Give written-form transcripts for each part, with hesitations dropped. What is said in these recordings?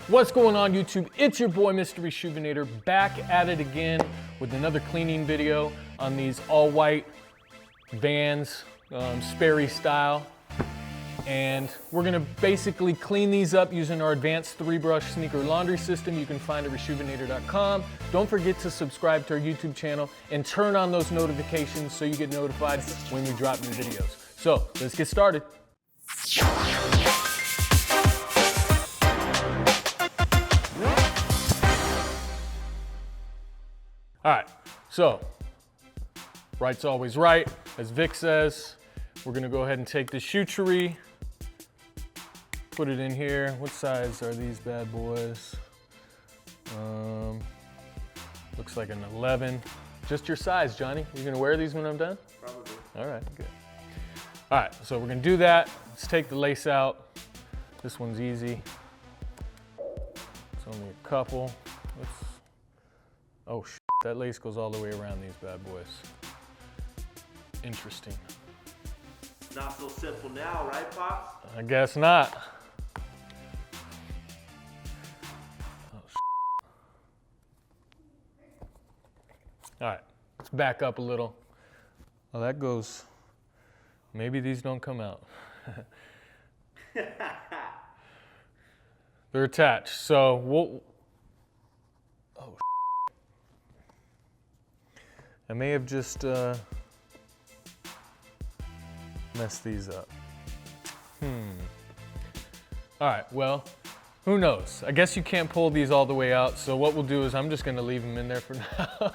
What's going on YouTube? It's your boy Mr. Reshoevn8r back at it again with another cleaning video on these all white Vans, Sperry style. And we're gonna basically clean these up using our advanced 3-brush sneaker laundry system you can find at reshoevn8r.com. Don't forget to subscribe to our YouTube channel and turn on those notifications so you get notified when we drop new videos. So let's get started. All right, so right's always right, as Vic says. We're gonna go ahead and take the shoe tree, put it in here. What size are these bad boys? Looks like an 11. Just your size, Johnny. You gonna wear these when I'm done? Probably. All right, good. All right, so we're gonna do that. Let's take the lace out. This one's easy. It's only a couple. Oh, that lace goes all the way around these bad boys. Interesting. Not so simple now, right, Pops? I guess not. Oh, all right, let's back up a little. Well, that goes, maybe these don't come out. They're attached, so we'll, oh, I may have just messed these up. All right, well, who knows? I guess you can't pull these all the way out, so what we'll do is I'm just gonna leave them in there for now.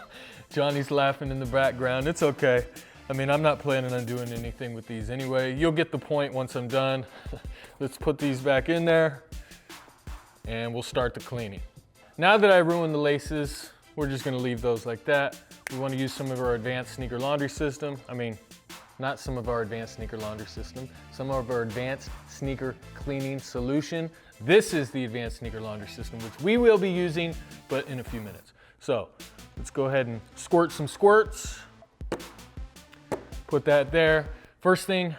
Johnny's laughing in the background, it's okay. I mean, I'm not planning on doing anything with these anyway. You'll get the point once I'm done. Let's put these back in there and we'll start the cleaning. Now that I ruined the laces, we're just gonna leave those like that. We wanna use some of our advanced sneaker laundry system. I mean, not some of our advanced sneaker laundry system, some of our advanced sneaker cleaning solution. This is the advanced sneaker laundry system, which we will be using, but in a few minutes. So let's go ahead and squirt some squirts. Put that there. First thing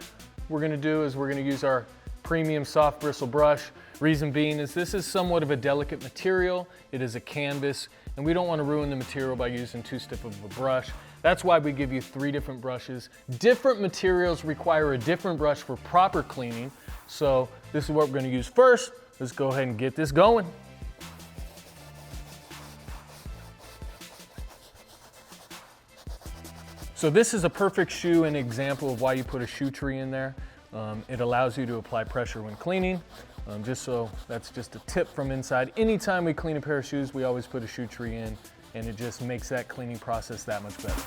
we're gonna do is we're gonna use our premium soft bristle brush. Reason being is this is somewhat of a delicate material. It is a canvas, and we don't want to ruin the material by using too stiff of a brush. That's why we give you 3 different brushes. Different materials require a different brush for proper cleaning. So this is what we're going to use first. Let's go ahead and get this going. So this is a perfect shoe and example of why you put a shoe tree in there. It allows you to apply pressure when cleaning. That's just a tip from inside. Anytime we clean a pair of shoes, we always put a shoe tree in, and it just makes that cleaning process that much better.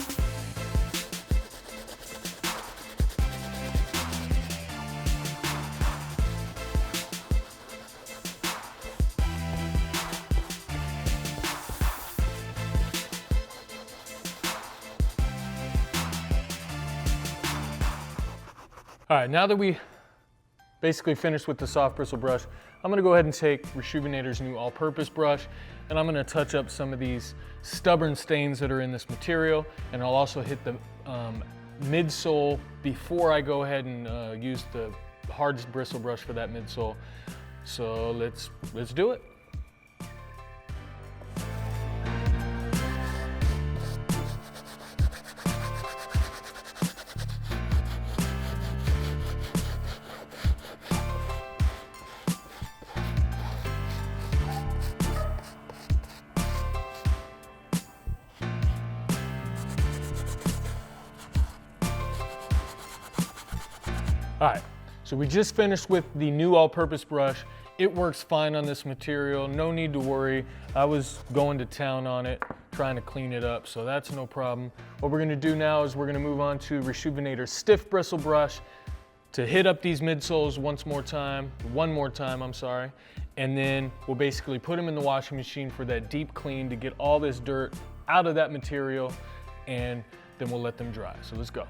All right, now that we basically finished with the soft bristle brush, I'm gonna go ahead and take Reshoevn8r's new all-purpose brush, and I'm gonna touch up some of these stubborn stains that are in this material, and I'll also hit the midsole before I go ahead and use the hard bristle brush for that midsole. So let's do it. All right, so we just finished with the new all-purpose brush. It works fine on this material, no need to worry. I was going to town on it, trying to clean it up, so that's no problem. What we're gonna do now is we're gonna move on to Reshoevn8r's stiff bristle brush to hit up these midsoles one more time, and then we'll basically put them in the washing machine for that deep clean to get all this dirt out of that material, and then we'll let them dry. So let's go.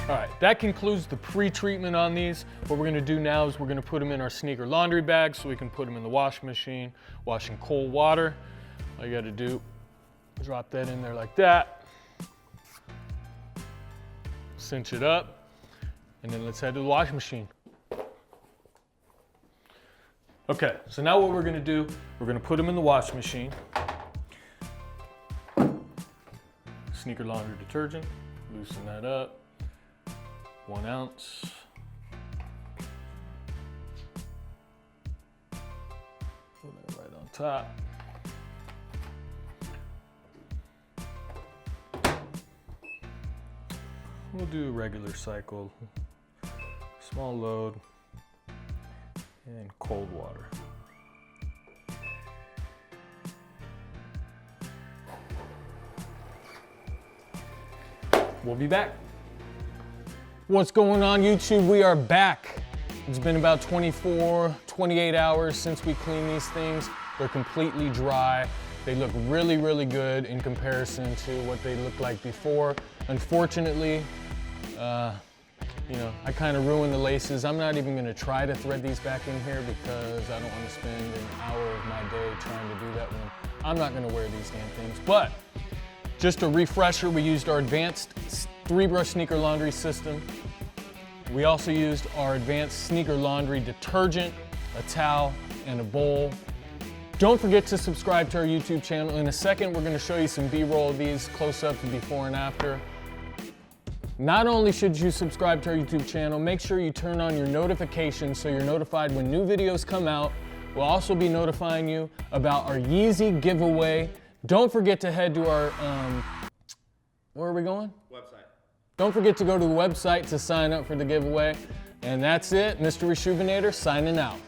All right, that concludes the pre-treatment on these. What we're gonna do now is we're gonna put them in our sneaker laundry bag so we can put them in the washing machine, wash in cold water. All you gotta do, drop that in there like that. Cinch it up, and then let's head to the washing machine. Okay, so now what we're gonna do, we're gonna put them in the washing machine. Sneaker laundry detergent, loosen that up. 1 ounce. Put that right on top. We'll do a regular cycle, small load, and cold water. We'll be back. What's going on, YouTube? We are back. It's been about 24, 28 hours since we cleaned these things. They're completely dry. They look really, really good in comparison to what they looked like before. Unfortunately, you know, I kind of ruined the laces. I'm not even gonna try to thread these back in here because I don't wanna spend an hour of my day trying to do that when I'm not gonna wear these damn things. But just a refresher, we used our advanced 3-brush sneaker laundry system. We also used our advanced sneaker laundry detergent, a towel, and a bowl. Don't forget to subscribe to our YouTube channel. In a second, we're gonna show you some B-roll of these close-up before and after. Not only should you subscribe to our YouTube channel, make sure you turn on your notifications so you're notified when new videos come out. We'll also be notifying you about our Yeezy giveaway. Don't forget to head to our, where are we going? Website. Don't forget to go to the website to sign up for the giveaway. And that's it, Mr. Reshoevn8r signing out.